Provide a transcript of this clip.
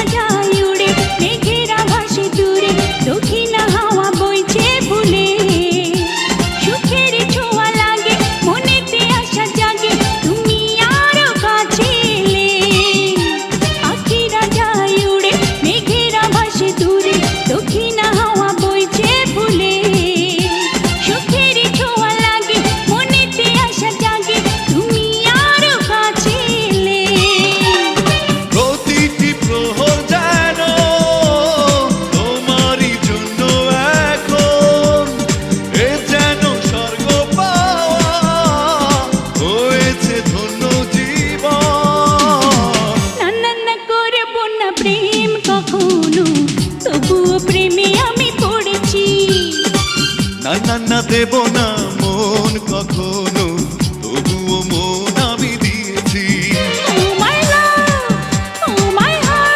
যায় উড়ে মেঘেরা ভাসে দূরে দক্ষিণা হাওয়া বইছে ভুলে সুখের ছোঁয়া লাগে মনেতে আশা জাগে তুমি আরো কাছে এলে পাখিরা যায় উড়ে মেঘেরা ভাসে দূরে দক্ষিণা হাওয়া বইছে ভুলে সুখের ছোঁয়া লাগে মনেতে আশা জাগে তুমি আরো কাছে এলে প্রতিটি প্রহর যেন তোমারই জন্য এখন এ যেন স্বর্গ পাওয়া হয়েছে ধন্য জীবন। না না না করব না প্রেম কখনো তবুও প্রেমে আমি পড়েছি না না না দেব না